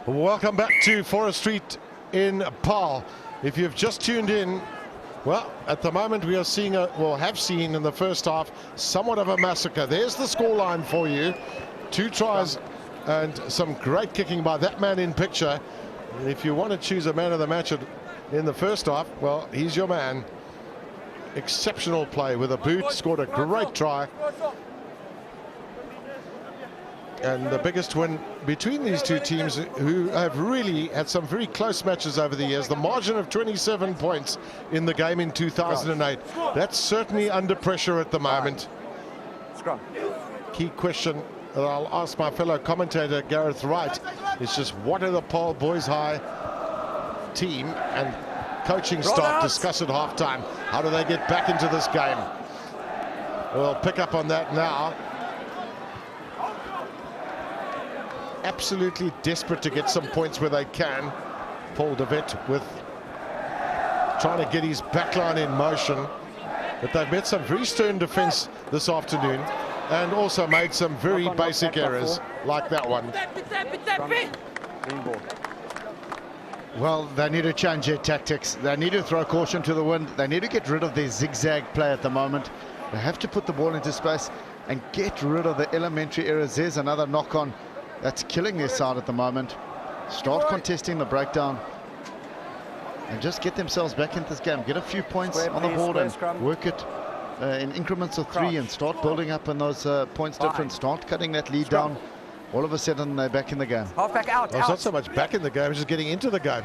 Welcome back to Forest Street in Paarl. If you've just tuned in, well, at the moment we are seeing, have seen in the first half, somewhat of a massacre. There's the scoreline for you. 2 tries and some great kicking by that man in picture. If you want to choose a man of the match in the first half, well, he's your man. Exceptional play with a boot, scored a great try. And the biggest win between these two teams, who have really had some very close matches over the years. The margin of 27 points in the game in 2008. That's certainly under pressure at the moment. Key question that I'll ask my fellow commentator Gareth Wright is just, what are the Paarl Boys High team and coaching staff discuss at halftime? How do they get back into this game? We'll pick up on that now. Absolutely desperate to get some points where they can. Paul de Wet with trying to get his backline in motion, but they've met some very stern defense this afternoon and also made some very basic errors like that one. Well, they need to change their tactics. They need to throw caution to the wind. They need to get rid of their zigzag play at the moment. They have to put the ball into space and get rid of the elementary errors. There's another knock-on that's killing their side at the moment. Start contesting the breakdown and just get themselves back into this game. Get a few points on the board and work it in increments of 3 and start building up in those points difference. Start cutting that lead down. All of a sudden they're back in the game. Halfback out. It's not so much back in the game, it's just getting into the game.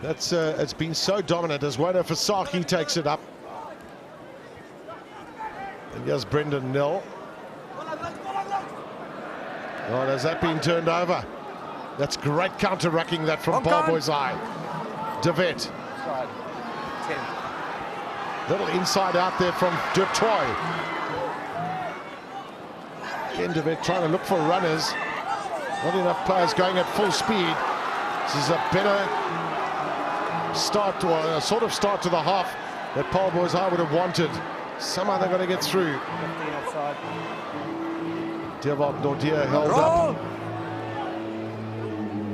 That's it's been so dominant as Wada Fasaki takes it up. And here's Brendan Nil. Oh, has that been turned over? That's great counter-rucking that from Paarl Boys High. de Wet. Little inside out there from de Toy. Again, de Wet trying to look for runners. Not enough players going at full speed. This is a better start, or a sort of start to the half that Paarl Boys High would have wanted. Somehow they're going to get through. Dewald Nordia held up.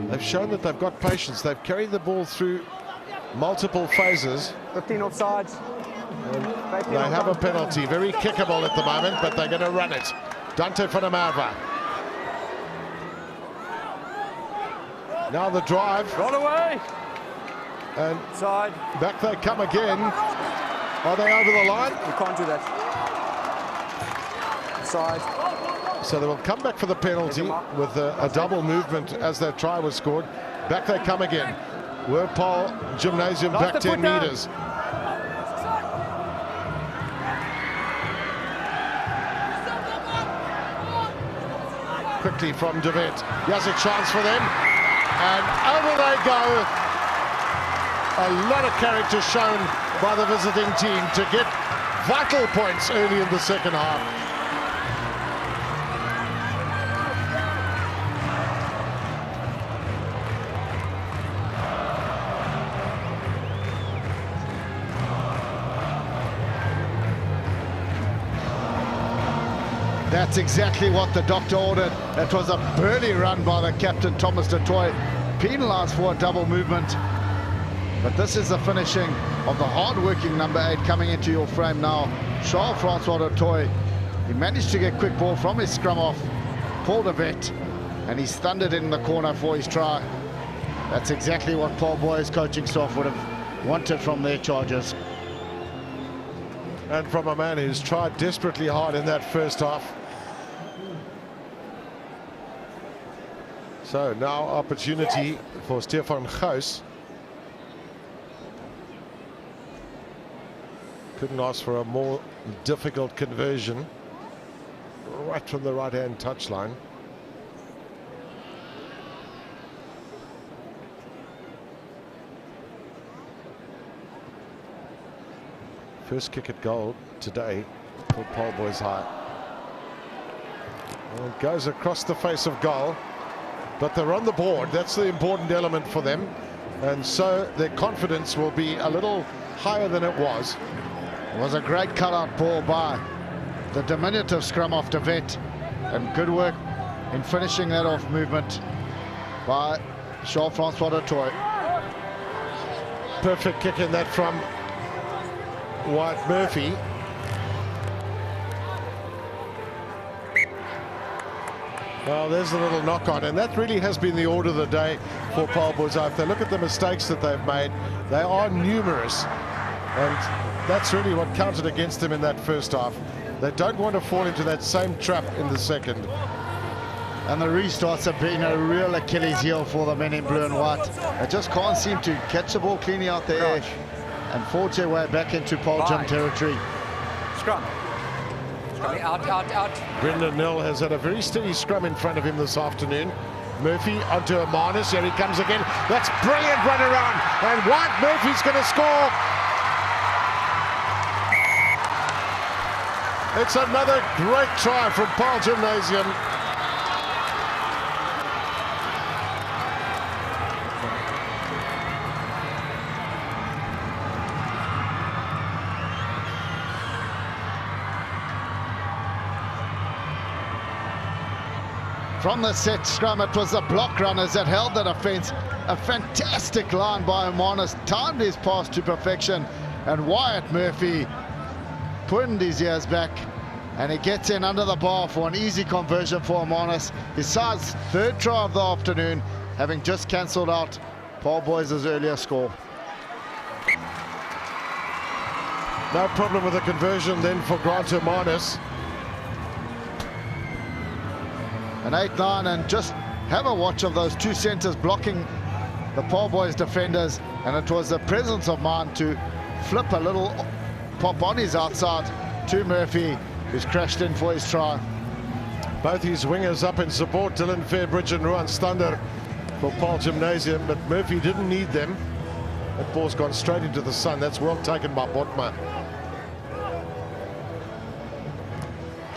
They've shown that they've got patience. They've carried the ball through multiple phases. 15 offsides. They have a penalty. Very kickable at the moment, but they're going to run it. Dante van der Merwe. Now the drive. Run away. And Side. back they come again. Are they over the line? You can't do that. Side. So they will come back for the penalty with a double movement as that try was scored. Back they come again. We're Paarl Gimnasium back 10 meters. Quickly from de Wet. Here's a chance for them. And over they go. A lot of character shown by the visiting team to get vital points early in the second half. That's exactly what the doctor ordered. That was a burly run by the captain, Thomas du Toit, penalised for a double movement. But this is the finishing of the hard-working number 8 coming into your frame now. Charles-Francois du Toit. He managed to get quick ball from his scrum off Paul de Wet, and he's thundered in the corner for his try. That's exactly what Paarl Boys coaching staff would have wanted from their charges. And from a man who's tried desperately hard in that first half. So now opportunity for Stefan Gous. Couldn't ask for a more difficult conversion. Right from the right-hand touchline. First kick at goal today for Paarl Boys High. And it goes across the face of goal, but they're on the board. That's the important element for them, and so their confidence will be a little higher than it was. It was a great cut-out ball by the diminutive scrum off de Wet, and good work in finishing that off movement by Jean-Francois du Toit. Perfect kick in that from White Murphy. Well, there's a little knock on, and that really has been the order of the day for Paarl Boys. If they look at the mistakes that they've made, they are numerous, and that's really what counted against them in that first half. They don't want to fall into that same trap in the second. And the restarts have been a real Achilles heel for the men in blue and white. They just can't seem to catch the ball cleanly out the edge and forge their way back into Paarl Gym territory. Scrum. Out. Brendan Nell has had a very steady scrum in front of him this afternoon. Murphy onto Amanus. Here he comes again. That's brilliant run around. And White Murphy's going to score. It's another great try from Paarl Gimnasium. From the set scrum, it was the block runners that held the defence. A fantastic line by Amanus, timed his pass to perfection, and Wyatt Murphy pinned his ears back, and he gets in under the bar for an easy conversion for Amanus. His side's third try of the afternoon, having just cancelled out Paarl Boys' earlier score. No problem with the conversion then for Grant Amanus. An 8-9, and just have a watch of those two centres blocking the Paarl Boys defenders, and it was the presence of mind to flip a little pop on his outside to Murphy, who's crashed in for his try. Both his wingers up in support, Dylan Fairbridge and Ruan Stander for Paarl Gimnasium, but Murphy didn't need them. That ball's gone straight into the sun. That's well taken by Botma.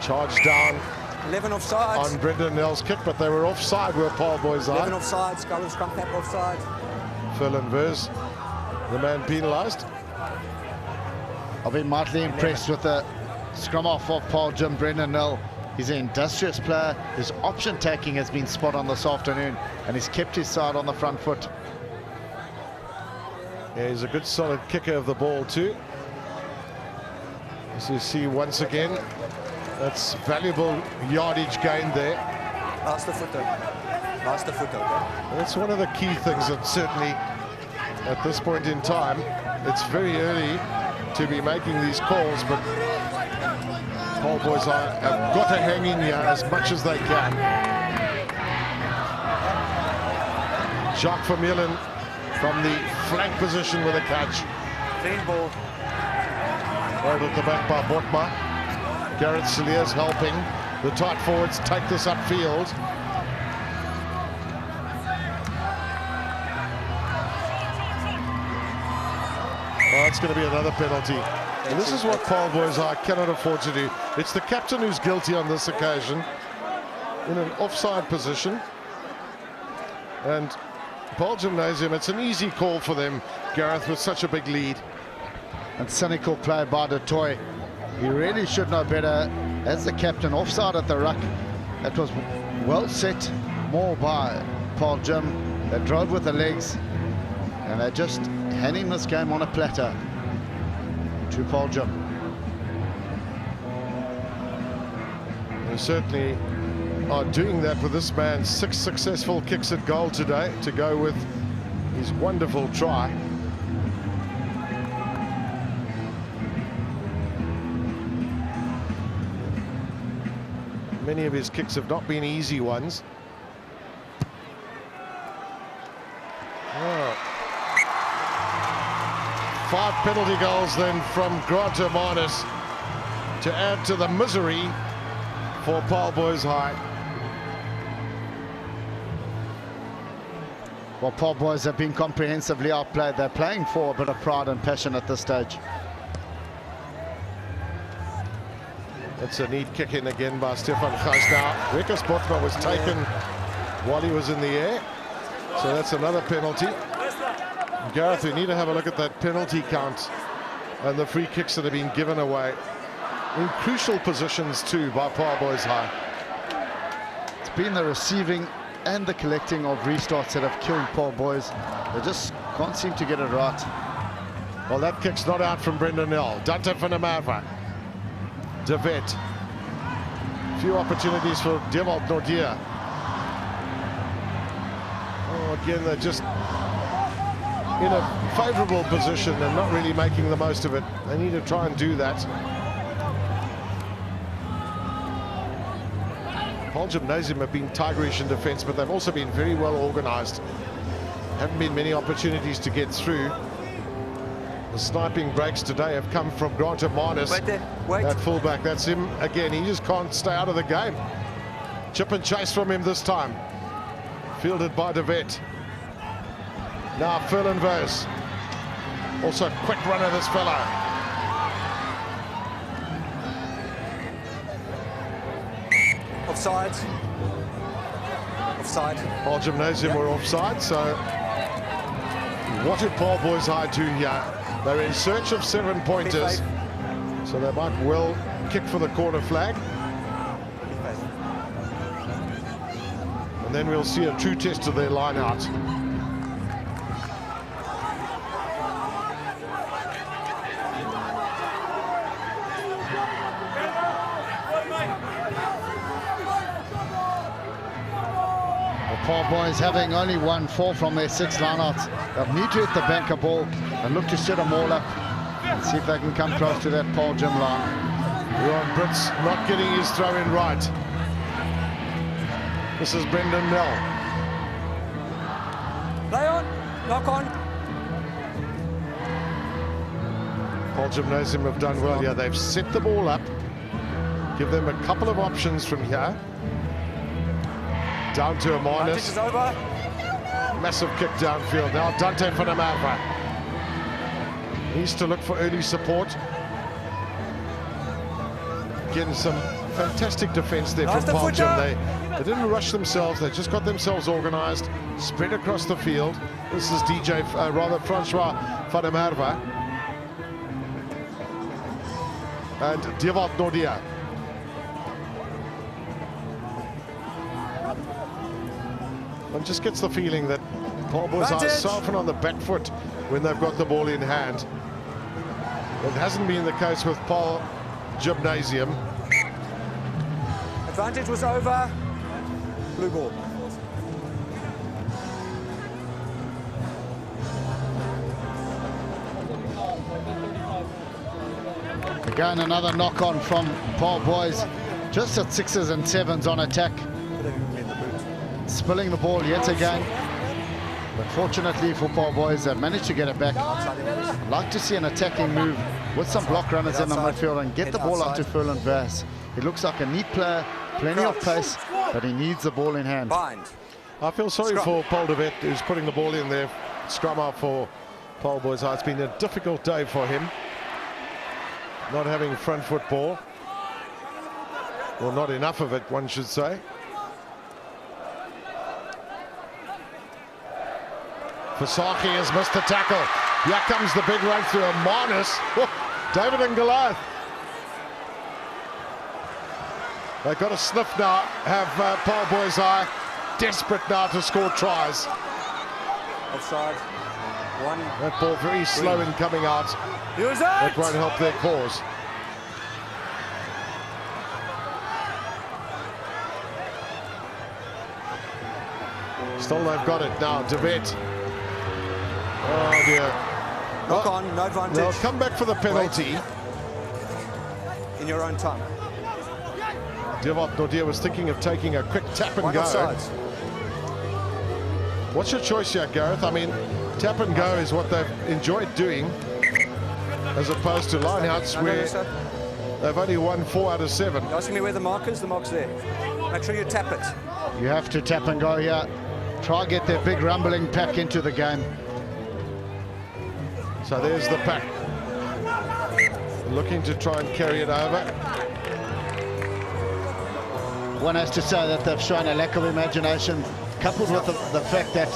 Charge down 11 offsides. on Brendan Nell's kick, but they were offside where Paarl Boys are. 11 offsides. Scully scrum cap offside. Phil Vers, the man penalised. I've been mightily impressed with the scrum off of Paarl Gym. Brendan Nell, he's an industrious player. His option taking has been spot on this afternoon, and he's kept his side on the front foot. Yeah, he's a good solid kicker of the ball too. As you see once again, that's valuable yardage gain there. Last footer. That's one of the key things that certainly at this point in time, it's very early to be making these calls, but Paarl Boys have got to hang in here as much as they can. Jacques Vermeulen from the flank position with a catch. Clean ball. Held at the back by Botma. Gareth Cilliers helping. The tight forwards take this upfield. Oh, it's going to be another penalty. And this is what Paarl Boys cannot afford to do. It's the captain who's guilty on this occasion in an offside position. And Paarl Gimnasium, it's an easy call for them, Gareth, with such a big lead. And cynical play by du Toit. He really should know better as the captain. Offside at the ruck. That was well set more by Paarl Gym. They drove with the legs, and they're just handing this game on a platter to Paarl Gym. They certainly are doing that with this man's 6 successful kicks at goal today to go with his wonderful try. Many of his kicks have not been easy ones. Oh. 5 penalty goals then from Grant Amanus to add to the misery for Paarl Boys High. Well, Paarl Boys have been comprehensively outplayed. They're playing for a bit of pride and passion at this stage. That's a neat kick in again by Stefan Gijs. Now, Wikus Botma was taken while he was in the air, so that's another penalty. Gareth, we need to have a look at that penalty count and the free kicks that have been given away in crucial positions too by Paarl Boys High. It's been the receiving and the collecting of restarts that have killed Paarl boys. They just can't seem to get it right. Well, that kick's not out from Brendan Nell. Dante van der Merwe. De Wet. Few opportunities for Dewald Nordier. Oh, again, they're just in a favourable position and not really making the most of it. They need to try and do that. Paarl Gimnasium have been tigerish in defence, but they've also been very well organised. Haven't been many opportunities to get through. The sniping breaks today have come from Grant Manus. That fullback, that's him again. He just can't stay out of the game. Chip and chase from him this time. Fielded by De Wet. Now Furlan Vos. Also a quick runner, this fellow. Offside. Offside. Paarl Gimnasium were offside, so what do Paarl boys High do here? They're in search of 7 pointers, so they might well kick for the corner flag. And then we'll see a true test of their line out. Paarl boys having only 1-4 from their 6 lineouts. They'll need to hit the banker ball and look to set them all up and see if they can come close to that Paarl Gym line. Ron Brits not getting his throw in right. This is Brendan Nell. Play on, knock on. Paarl Gimnasium have done well here. They've set the ball up. Give them a couple of options from here. Down to a minus. Is over. Massive kick downfield. Now Dante van der Merwe needs to look for early support. Again, some fantastic defense there from Paarl Gym. They didn't rush themselves. They just got themselves organised, spread across the field. This is Francois van der Merwe and Dewald Nordier. One just gets the feeling that Paarl boys are soften on the back foot when they've got the ball in hand. It hasn't been the case with Paarl Gimnasium. Advantage was over. Blue ball. Again, another knock on from Paarl boys. Just at 6s and 7s on attack. Spilling the ball yet again. But fortunately for Paarl boys, they've managed to get it back. I'd like to see an attacking move with some block runners in the midfield and get the ball out to Furlan Vos. He looks like a neat player, plenty of pace, but he needs the ball in hand. I feel sorry for Paul De Wet, who's putting the ball in there. Scrum out for Paarl boys. It's been a difficult day for him. Not having front foot ball. Well, not enough of it, one should say. Fasaki has missed the tackle. Here comes the big run through a Manus. David and Goliath. They've got a sniff now, have Paarl boys High. Desperate now to score tries. Offside. One. That ball very slow in coming out. That won't help their cause. Still they've got it now, De Wet. Oh dear. Knock on, no advantage. They'll come back for the penalty. Wait. In your own time. Dewald Nordier was thinking of taking a quick tap and go. Offside. What's your choice here, Gareth? I mean, tap and go is what they've enjoyed doing, as opposed to lineouts where they've only won 4 out of 7. You're asking me where the mark is? The mark's there. Make sure you tap it. You have to tap and go here. Try get their big rumbling pack into the game. So there's the pack. Looking to try and carry it over. One has to say that they've shown a lack of imagination, coupled with the fact that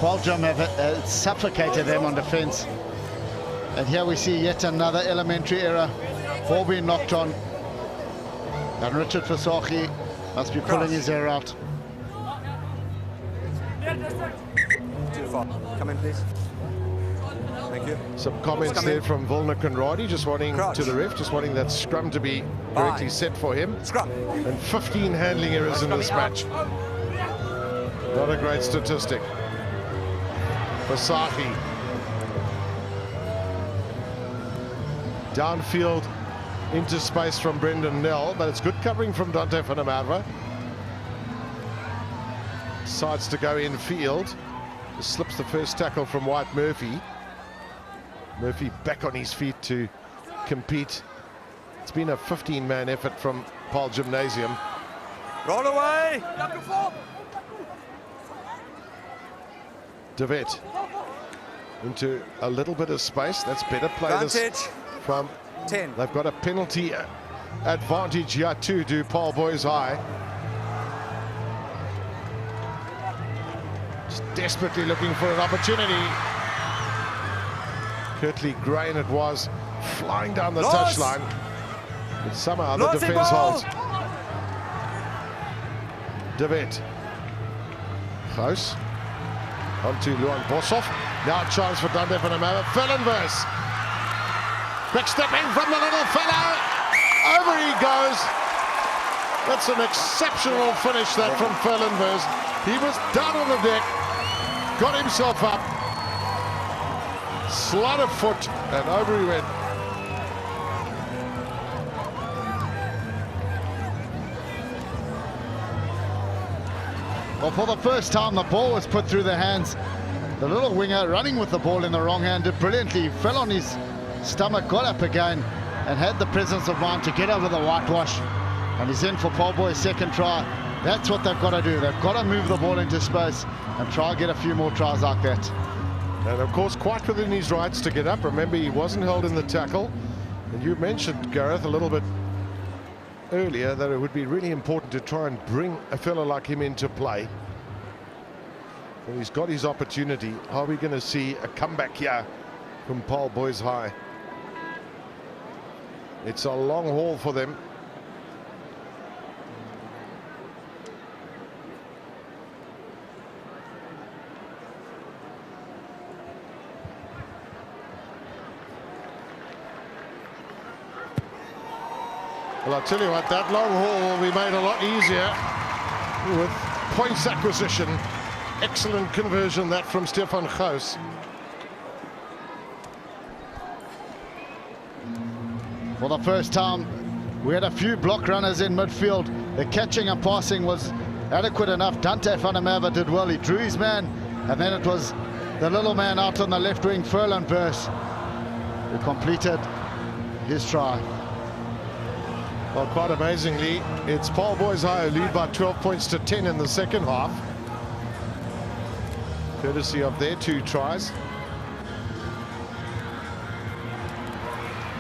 Paarl Gym have suffocated them on defence. And here we see yet another elementary error. Ball being knocked on. And Richard Fasaki must be pulling his hair out. Too far. Come in, please. Thank you. Some comments there from Volner Conradi, just wanting to the ref, just wanting that scrum to be correctly set for him. Scrum. And 15 handling errors in this match. Not a great statistic. Vasahi. Downfield into space from Brendan Nell, but it's good covering from Dante van der Merwe. Decides to go in field. Just slips the first tackle from White Murphy. Murphy back on his feet to compete. It's been a 15-man effort from Paarl Gimnasium. Roll away. De Wet into a little bit of space. That's better play this from 10. They've got a penalty advantage here too, do Paarl Boys High. Just desperately looking for an opportunity. Kirtley Grain it was, flying down the touchline. But somehow the defense holds. De Wet. Close. Onto Luan Boshoff. Now a chance for Dante van der Merwe. Vellenvers. Quick stepping from the little fellow. Over he goes. That's an exceptional finish that from Vellenvers. He was down on the deck. Got himself up. Slide of foot and over he went. Well, for the first time, the ball was put through the hands. The little winger running with the ball in the wrong hand did brilliantly. He fell on his stomach, got up again, and had the presence of mind to get over the whitewash. And he's in for Paarl Boys' second try. That's what they've got to do. They've got to move the ball into space and try and get a few more tries like that. And of course, quite within his rights to get up. Remember, he wasn't held in the tackle. And you mentioned, Gareth, a little bit earlier that it would be really important to try and bring a fellow like him into play. Well, he's got his opportunity. Are we going to see a comeback here from Paarl Boys High? It's a long haul for them. Well, I'll tell you what, that long haul will be made a lot easier with points acquisition. Excellent conversion, that from Stefan Gous. For the first time, we had a few block runners in midfield. The catching and passing was adequate enough. Dante van der Merwe did well. He drew his man, and then it was the little man out on the left wing, Verlenvers, who completed his try. Well, quite amazingly, it's Paarl Boys High who lead by 12 points to 10 in the second half, courtesy of their 2 tries.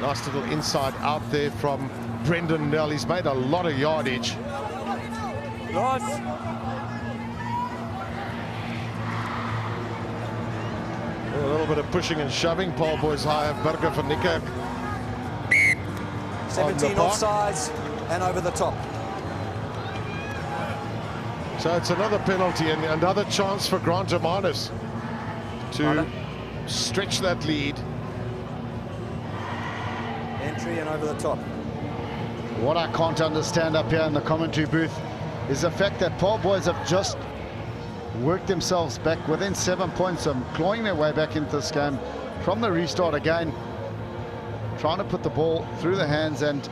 Nice little inside out there from Brendan Nell. He's made a lot of yardage. A little bit of pushing and shoving. Paarl Boys High have Burger van Niekerk 17 offsides and over the top. So it's another penalty and another chance for Grant Amanis to stretch that lead. Entry and over the top. What I can't understand up here in the commentary booth is the fact that Paarl Boys have just worked themselves back within 7 points and clawing their way back into this game from the restart again, trying to put the ball through the hands and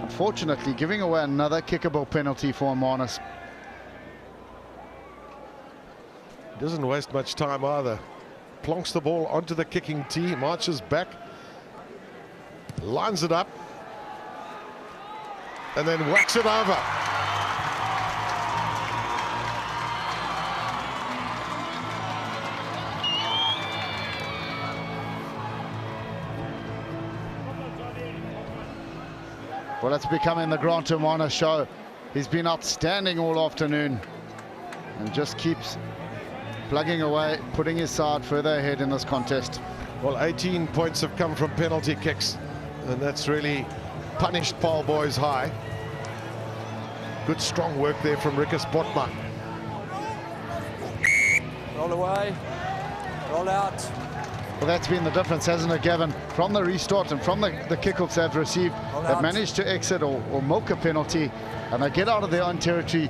unfortunately giving away another kickable penalty for Amanis. Doesn't waste much time either. Plonks the ball onto the kicking tee, marches back, lines it up, and then whacks it over. Well, it's becoming the Grant Amanis show. He's been outstanding all afternoon and just keeps plugging away, putting his side further ahead in this contest. Well, 18 points have come from penalty kicks, and that's really punished Paarl Boys High. Good strong work there from Rikus Botma. Roll away. Roll out. Well, that's been the difference, hasn't it, Gavin? From the restart and from the kickoffs they've received, they've managed to exit or milk a penalty, and they get out of their own territory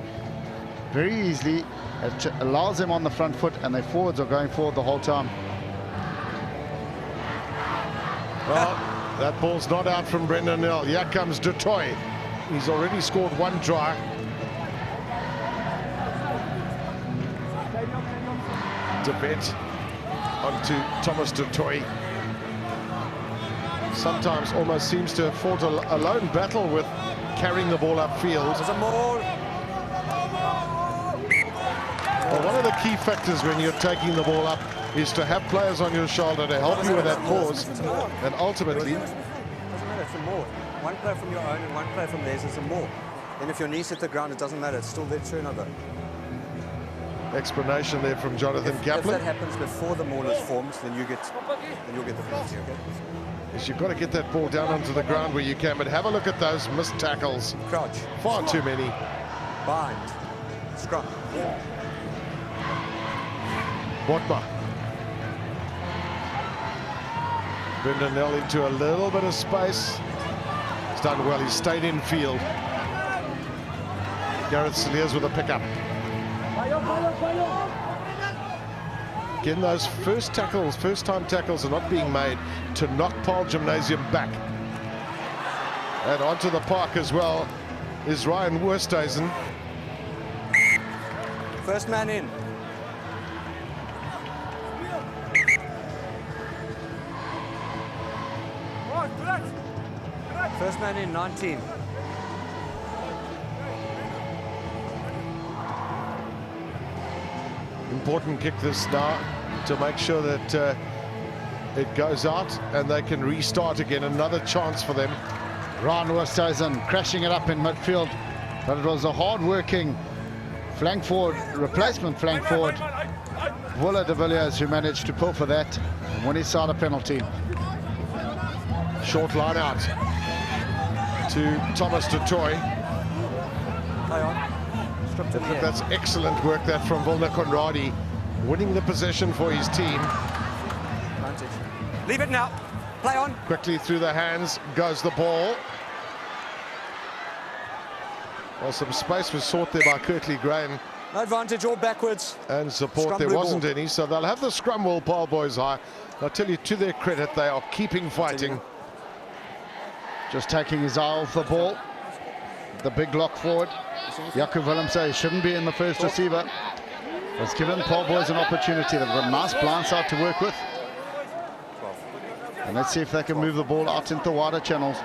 very easily. It allows them on the front foot, and their forwards are going forward the whole time. Well, that ball's not out from Brendan Nell. Here comes Du Toit. He's already scored one try. De Vet onto Thomas Du Toit. Sometimes almost seems to have fought a lone battle with carrying the ball upfield. There's a maul. Well, one of the key factors when you're taking the ball up is to have players on your shoulder to help you with that pause, and ultimately... Doesn't matter, it's a maul. One player from your own and one player from theirs is a maul. Then if your knees hit the ground, it doesn't matter, it's still their turnover. Explanation there from Jonathan If Kaplan. that happens before the maul is formed, then you'll get the penalty, okay? Is you've got to get that ball down onto the ground where you can, but have a look at those missed tackles. Crouch. Far too many. Bind. Scrum. Botma. Brendan Nell into a little bit of space. He's done well, he's stayed in field. Gareth Cilliers with a pickup. Again, those first time tackles are not being made to knock Paarl Gimnasium back. And onto the park as well is Ryan Woesthuizen. First man in. First man in, 19. Important kick this now to make sure that it goes out and they can restart again. Another chance for them. Ryan Woesthuizen crashing it up in midfield, but it was a hard-working flank forward, replacement flank forward, Willa de Villiers, who managed to pull for that and win his side a penalty. Short line out to Thomas Du Toit. Play on. Strip to the air. That's excellent work that from Wilner Conradi, winning the possession for his team. Advantage. Leave it now. Play on. Quickly through the hands goes the ball. Well, some space was sought there by Kirtley Grain, No advantage, all backwards. and support Scrum there blue wasn't ball. any, so they'll have the scrum will Paarl Boys High. I'll tell you, to their credit, they are keeping fighting. Just taking his eye off the ball. The big lock forward. Jaco Willemse shouldn't be in the first receiver. Has given Paarl Boys an opportunity. They've got a nice blind side to work with. And let's see if they can move the ball out into the wider channels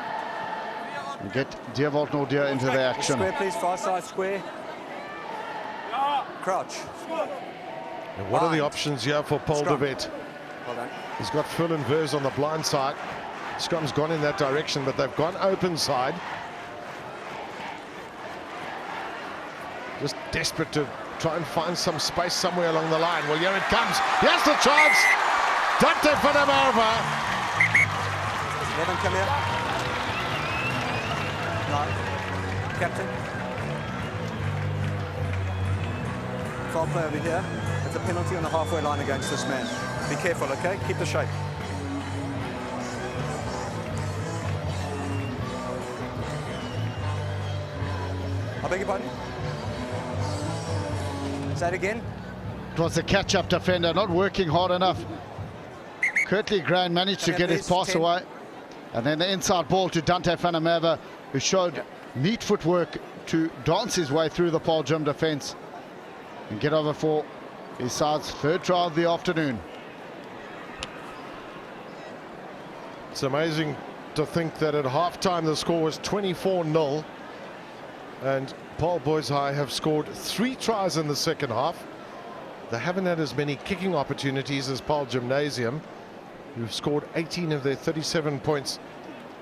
and get Dierwold Nordia into the action. Square, please. Far side square. Crouch. And what are the options here for Paul de Scrum. Vet? Well done. He's got Phil and Vers on the blind side. Scrum's gone in that direction, but they've gone open side. Just desperate to try and find some space somewhere along the line. Well, here it comes. Here's the chance. Dante van der Merwe. Let him come here. No. Captain. Foul play over here. It's a penalty on the halfway line against this man. Be careful, okay? Keep the shape. I beg your pardon? Say it again. It was a catch-up defender, not working hard enough. Kirtley Grain managed to get his pass away. And then the inside ball to Dante van der Merwe, who showed neat footwork to dance his way through the Paarl Gym defence and get over for his side's third try of the afternoon. It's amazing to think that at halftime the score was 24-0. And Paarl Boys High have scored 3 tries in the second half. They haven't had as many kicking opportunities as Paarl Gimnasium, who've scored 18 of their 37 points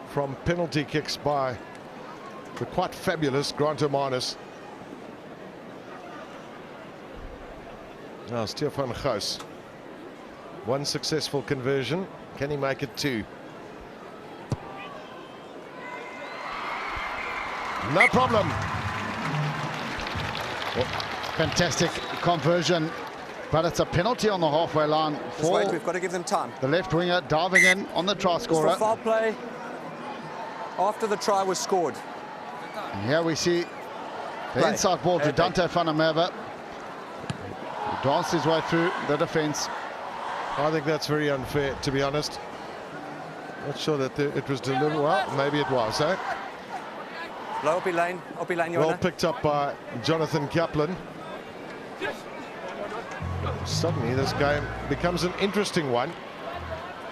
from penalty kicks by the quite fabulous Grant Hermanus. Now Stefan Gous. 1 successful conversion. Can he make it 2? No problem. Fantastic conversion But it's a penalty on the halfway line Just wait, for we've got to give them time. the left winger diving in on the try It's scorer. for foul play after the try was scored. And here we see the Play. inside ball to Play. Dante van der Merwe. He danced his way through the defence. I think that's very unfair, to be honest. Not sure that it was delivered. Well, maybe it was, eh? Low up lane, Well picked up by Jonathan Kaplan. Suddenly this game becomes an interesting one.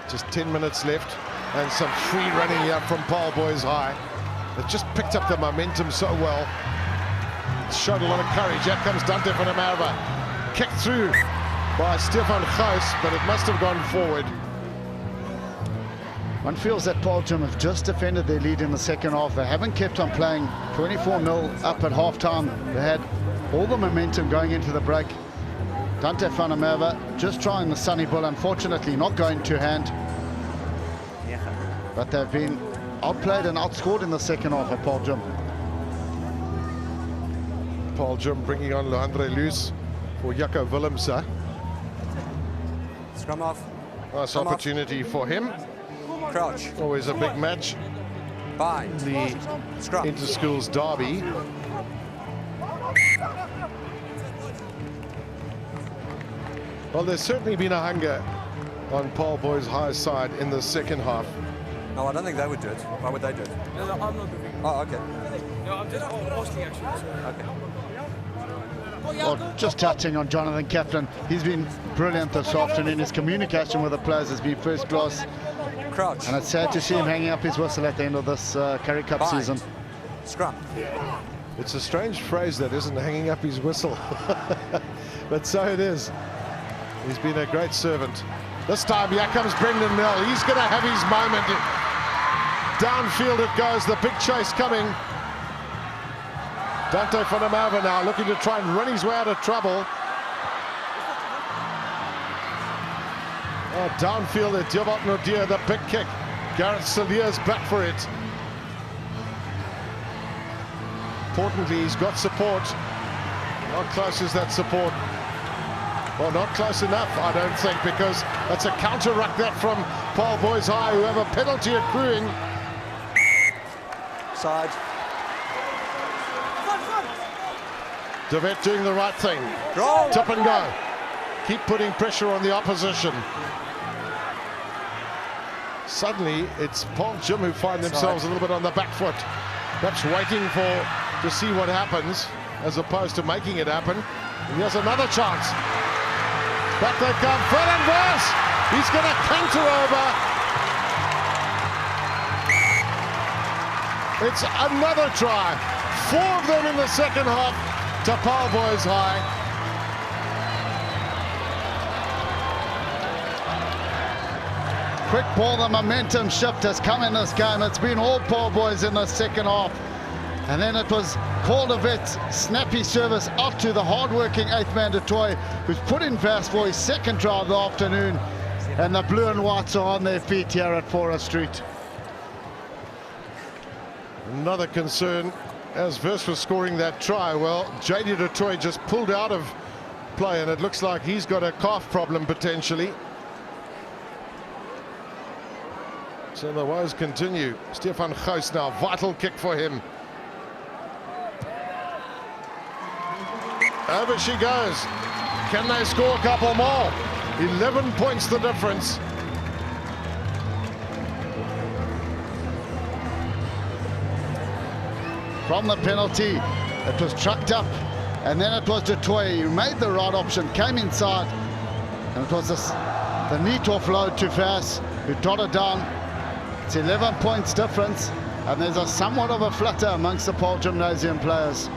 Just 10 minutes left and some free running here from Paarl Boys High. They've just picked up the momentum so well. Showed a lot of courage. Here comes Dante van der Merwe. Kicked through by Stefan Gous, but it must have gone forward. One feels that Paarl Gim have just defended their lead in the second half. They haven't kept on playing. 24-0 up at half-time. They had all the momentum going into the break. Dante van der Merwe just trying the sunny bull, unfortunately not going to hand. But they've been outplayed and outscored in the second half at Paarl Gim. Paarl Gim bringing on Leandre Loos for Jaco Willemse. Scrum off. Nice Scrum opportunity for him. Off. Crouch. Always a big match. Bind. The Scrum. Interschools derby. Well, there's certainly been a hunger on Paarl Boys High side in the second half. No, I don't think they would do it. Why would they do it? No, I'm not doing it. Oh, okay. No, I'm just asking actually. So. Okay. Well, just touching on Jonathan Kaplan, he's been brilliant this afternoon. His communication with the players has been first class, Crouch. and it's sad to see him hanging up his whistle at the end of this Currie Cup Bind. season. Scrum. It's a strange phrase, that isn't, hanging up his whistle. But so it is. He's been a great servant. This time, here comes Brendan Nell. He's going to have his moment. Downfield it goes, the big chase coming. Dante van der Merwe now looking to try and run his way out of trouble. Oh, downfield at Diabot Nodir, the big kick. Gareth Salier's back for it. Importantly, he's got support. How close is that support? Well, not close enough, I don't think, because that's a counter-ruck that from Paarl Boys High, who have a penalty accruing. Side. De Wet doing the right thing. Roll. Tip and go. Keep putting pressure on the opposition. Suddenly, it's Paarl Gim who find themselves a little bit on the back foot. Perhaps waiting to see what happens, as opposed to making it happen. And here's another chance. Back they come. Ferdinand Vos. He's going to canter over. It's another try. 4 of them in the second half to Paarl Boys High. Quick ball, the momentum shift has come in this game. It's been all Paarl Boys in the second half. And then it was Paul de Wet's snappy service out to the hard-working 8th man, Toy, who's put in fast for his second try of the afternoon. And the blue and whites are on their feet here at Forest Street. Another concern as Verse was scoring that try. Well, JD du Toit just pulled out of play, and it looks like he's got a calf problem potentially. So the woes continue. Stefan Gous now, vital kick for him. Over she goes. Can they score a couple more? 11 points the difference. From the penalty, it was trucked up, and then it was du Toit who made the right option, came inside, and it was the neat offload to Vas, who dotted down. It's 11 points difference, and there's a somewhat of a flutter amongst the Paarl Gimnasium players.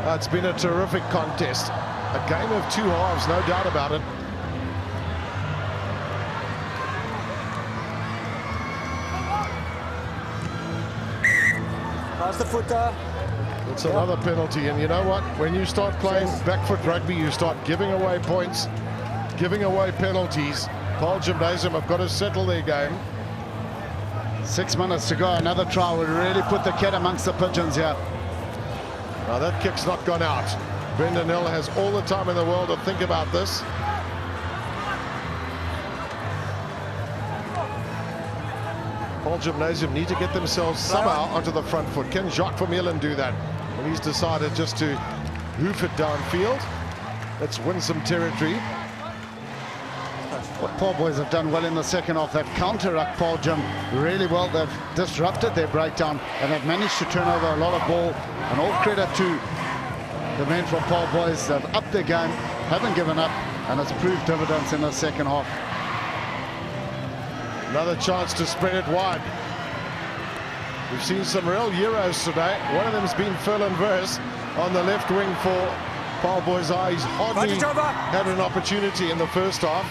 It's been a terrific contest. A game of 2 halves, no doubt about it. Pass the footer. It's another penalty, and you know what? When you start playing back foot rugby, you start giving away points, giving away penalties. Paarl Gimnasium have got to settle their game. 6 minutes to go. Another try would really put the cat amongst the pigeons here. Now that kick's not gone out. Brendan Hill has all the time in the world to think about this. Paarl Gimnasium need to get themselves somehow onto the front foot. Can Jacques Vermeulen do that? And he's decided just to hoof it downfield. Let's win some territory. What Paarl boys have done well in the second half, they've counter-rucked Paarl Gym really well. They've disrupted their breakdown and they've managed to turn over a lot of ball. And all credit to the men from Paarl boys. They've upped their game, haven't given up, and it's proved dividends in the second half. Another chance to spread it wide. We've seen some real Euros today. One of them has been Furlan Verse on the left wing for Paarl boys. He's hardly had an opportunity in the first half.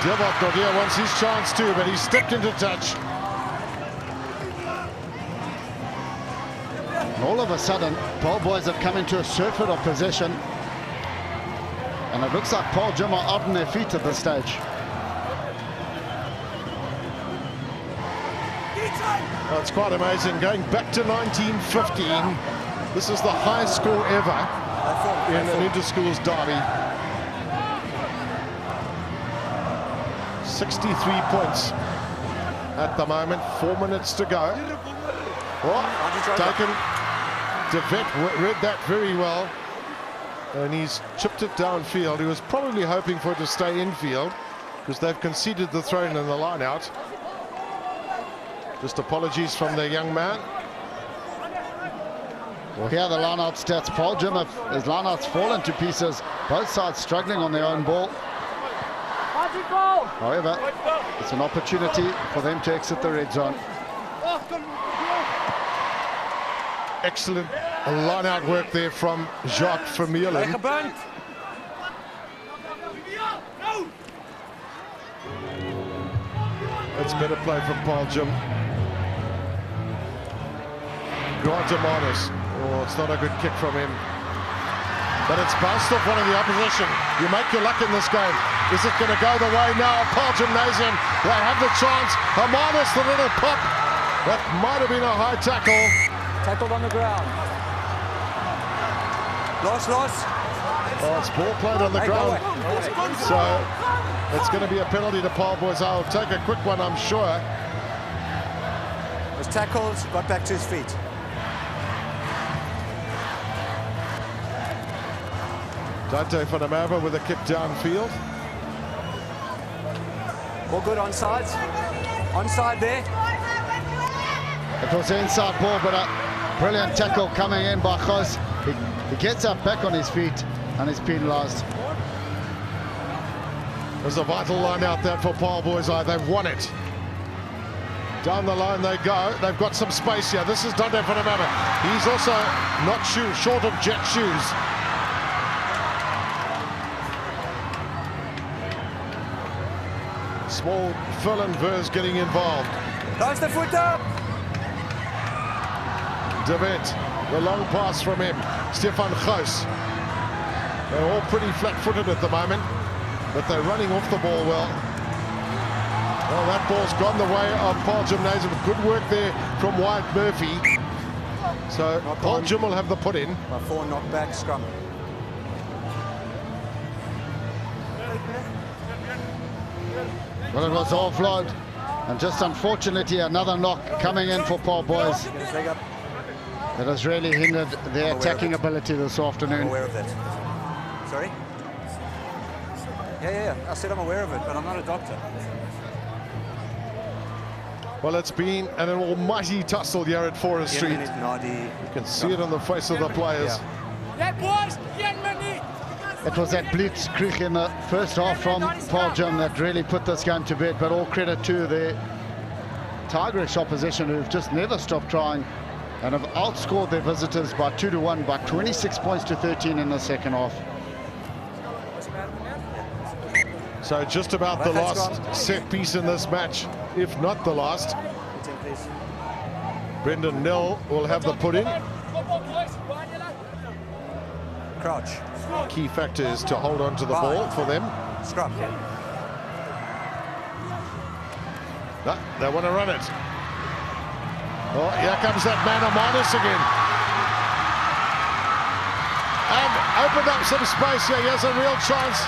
Diabot Nordia wants his chance too, but he's stepped into touch. And all of a sudden, Paarl boys have come into a surfeit of possession. And it looks like Paarl Gym are out on their feet at this stage. Oh, it's quite amazing. Going back to 1915, this is the highest score ever in an interschools derby. 63 points at the moment. 4 minutes to go. Oh, taken. De Vet read that very well, and he's chipped it downfield. He was probably hoping for it to stay infield because they've conceded the throw in and the line out. Just apologies from the young man. Well, here are the line-out stats. Paarl Gym, his line-outs fallen to pieces. Both sides struggling on their own ball. However, it's an opportunity for them to exit the red zone. Excellent line-out work there from Jacques Vermeulen. That's better play from Paarl Gym. Grant Amanis. Oh, it's not a good kick from him. But it's bounced off one of the opposition. You make your luck in this game. Is it going to go the way now? Paarl Gymnasium, they have the chance. Amanis, the little pop. That might have been a high tackle. Tackled on the ground. Loss. Oh, it's ball played on the ground. So it's going to be a penalty to Paarl boys. I'll take a quick one, I'm sure. Was tackled, got back to his feet. Dante van der Merwe with a kick downfield. All good onside. Onside there. It was an inside ball, but a brilliant tackle coming in by Gos. He gets up back on his feet and is penalised. There's a vital line out there for Paarl boys. They've won it. Down the line they go. They've got some space here. This is Dante van der Merwe. He's also not short of jet shoes. Small Furlan Verse getting involved. Close the foot up. De Vet, the long pass from him. Stefan Gous. They're all pretty flat-footed at the moment, but they're running off the ball well. Well, that ball's gone the way of Paarl Gymnasium. Good work there from Wyatt Murphy. So Paarl Gym will have the put in. By 4 knockback scrum. Well, it was offload, and just unfortunately another knock coming in for Paarl boys. That has really hindered their attacking ability this afternoon. I'm aware of that. Sorry? Yeah. I said I'm aware of it, but I'm not a doctor. Well, it's been an almighty tussle here at Forest Street. You can see it on the face of the players. It was that blitzkrieg in the first half from Paarl Gym that really put this game to bed, but all credit to the Tigerish opposition who've just never stopped trying and have outscored their visitors by 2-1 by 26 points to 13 in the second half. So just about the last set piece in this match, if not the last. Brendan Nell will have the put in. Crouch. Key factor is to hold on to the ball for them. Scrum. No, they want to run it. Oh, here comes that man Amanis again. and opened up some space here. He has a real chance.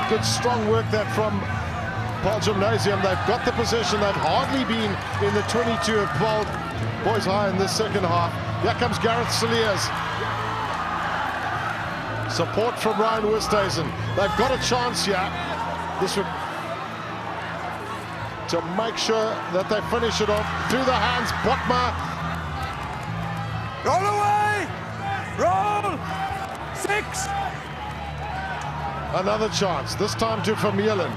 Good strong work that from Paarl Gimnasium. They've got the possession. They've hardly been in the 22 of Paarl Boys High in this second half. Here comes Gareth Saliers. Support from Ryan Westhuizen. They've got a chance here. This would to make sure that they finish it off through the hands. Botma. Roll away! Roll! 6! Another chance, this time to Vermeulen.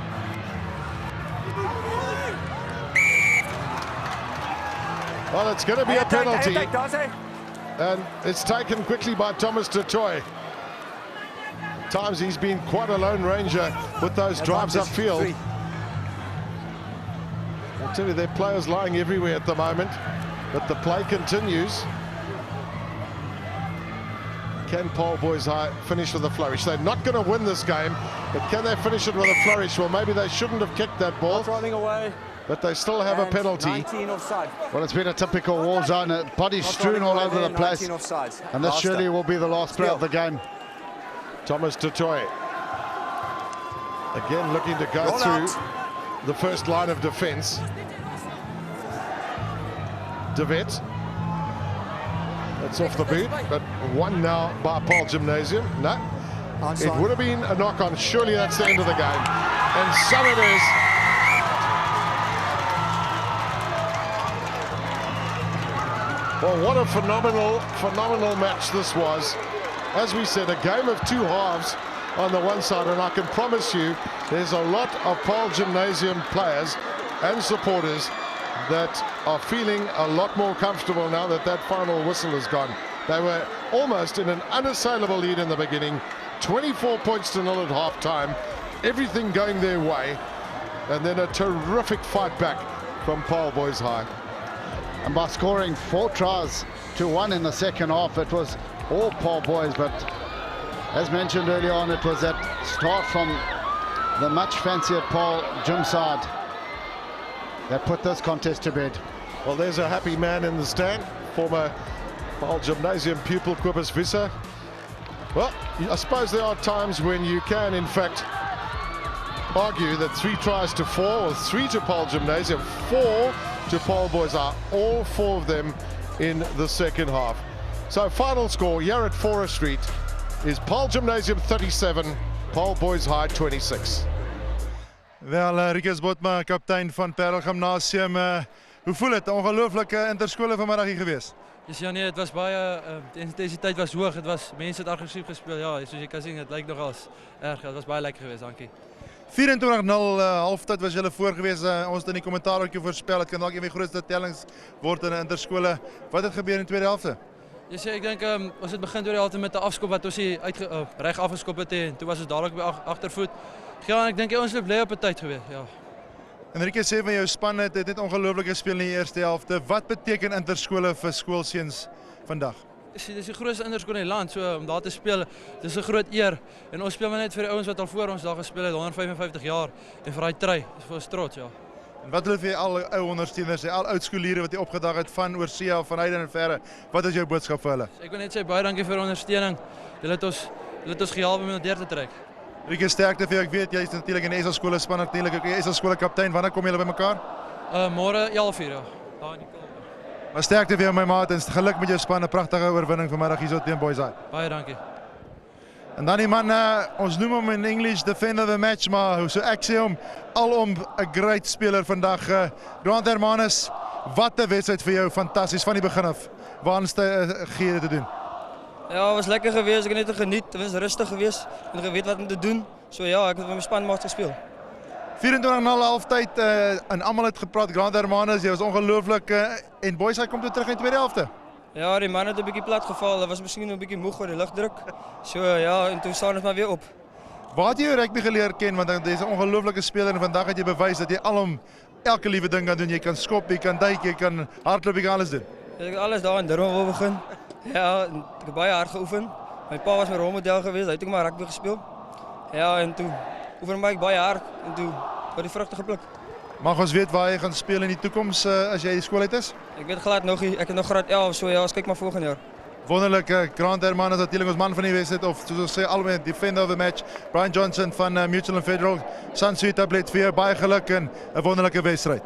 Well, it's going to be a penalty. And it's taken quickly by Thomas du Toit. Times he's been quite a lone ranger with those drives upfield. I'll tell you, there are players lying everywhere at the moment, but the play continues. Can Paarl Boys High finish with a flourish? They're not going to win this game, but can they finish it with a flourish? Well, maybe they shouldn't have kicked that ball. Not running away. But they still have a penalty. 19 offside. Well, it's been a typical war zone. Bodies strewn all over the place. And this surely will be the last play of the game. Thomas du Toit. Again looking to go through the first line of defence. De Wet. That's off the boot, but one now by Paarl Gimnasium. No, it would have been a knock-on. Surely that's the end of the game. And so it is. Well, what a phenomenal match this was. As we said, a game of two halves on the one side, and I can promise you there's a lot of Paarl Gimnasium players and supporters that are feeling a lot more comfortable now that that final whistle has gone. They were almost in an unassailable lead in the beginning, 24 points to 0 at half-time, everything going their way, and then a terrific fight back from Paarl Boys High. And by scoring 4 tries to 1 in the second half, it was all Paarl Boys, but as mentioned earlier on, it was that start from the much fancier Paarl Gym side that put this contest to bed. Well, there's a happy man in the stand, former Paarl Gymnasium pupil Kobus Visser. Well, I suppose there are times when you can, in fact, argue that 3 tries to 4, or 3 to Paarl Gymnasium, 4 to Paarl Boys are all 4 of them in the second half. So final score here at Forest Street is Paarl Gymnasium 37, Paarl Boys High 26. Wel, Rikus Botma, kaptein van Paarl Gimnasium. Hoe voel het? Ongelooflijke interskole vanmiddag hier geweest. Ja, nee, het was baie, de intensiteit was hoog. Het was, mensen het agressief gespeeld. Ja, zoals je kan zien, het lijkt nogal erg. Het was baie lekker geweest, dankie. 24-0, halftyd was julle voor geweest. Ons het in die kommentaar ook voorspel. Het kan dalk een van die grootste tellings word in 'n interskole. Wat het gebeur in die tweede helfte? Dus ik denk, ons het begin door die helfte met de afskop wat ons hier reg afgeskop het en toen was ons dadelijk bij achtervoet. Ja, en ik denk ons het blij op het tijd geweest. Ja. Enrique sê van jou span het dit ongelooflik gespeel in die eerste helfte. Wat beteken interskole vir skoolseuns vandag? Dit is die grootste interskool in die land, so om daar te speel. Dit is 'n groot eer. En ons speel maar net vir die ouens wat al voor ons daar gespeel het, 155 jaar en vir daai try. Dis vir ons trots, ja. En wat wil vir al ou ondersteuners, al oud skooliere wat jy opgedag het van oorsee of van Heiden en verre, wat is jou boodskap vir hulle? Ek wil net sê baie dankie vir die ondersteuning. Hulle het ons gehelp om deur te trek. Rieke, sterkte vir jou. Ek weet jy is natuurlik in die SA skole span natuurlik ook. Jy is as skole kaptein. Wanneer kom julle bymekaar? Môre 11:00 ja. Daar in die Kaap. Maar sterkte vir jou my maat en geluk met jou span. 'n Pragtige oorwinning vanmiddag hierso teen Boys High. Baie dankie. En dan die man, ons noem hom in English defender of the match, maar so ek sê hom alom 'n great speler vandag. Grant Hermanus, wat 'n wedstryd vir jou, fantasties van die begin af. Waanste gee te doen. Ja, het was lekker geweest, ek het net geniet, het was rustig geweest en ek weet wat om te doen. So ja, ek het met my spanmaat gespeel. 24-0 halftyd en almal het gepraat. Grant Hermanus, jy was ongelooflik en Boys High kom toe terug in die tweede helfte. Ja, die man het 'n bietjie plat geval, hy was miskien 'n bietjie moeg oor die lugdruk. So ja, en toe staan ons maar weer op. Waar het jy jou rugby geleer ken, want jy's 'n ongelooflike speler en vandag het jy bewys dat jy alom elke liewe ding kan doen. Jy kan skop, jy kan duik, jy kan hardloop, jy kan alles doen. Ek het alles daar in Durban wil begin. Ja, ek het baie hard geoefen. My pa was my rolmodel geweest, hy het ook maar rugby gespeel. Ja, en toe oefen ek baie hard en toe word die vrugte gepluk. Mag ons weet waar jy gaan speel in die toekoms as jy die skool uit is? Ek weet glad nog nie, ek het nog graad 11, so ja, ons kyk maar volgende jaar. Wonderlike Grant Hermanus natuurlik ons man van die wedstryd of soos ons sê algemeen defender of the match. Brian Johnson van Mutual Federal. Sansuita Blitz vir jou baie geluk en 'n wonderlike wedstryd.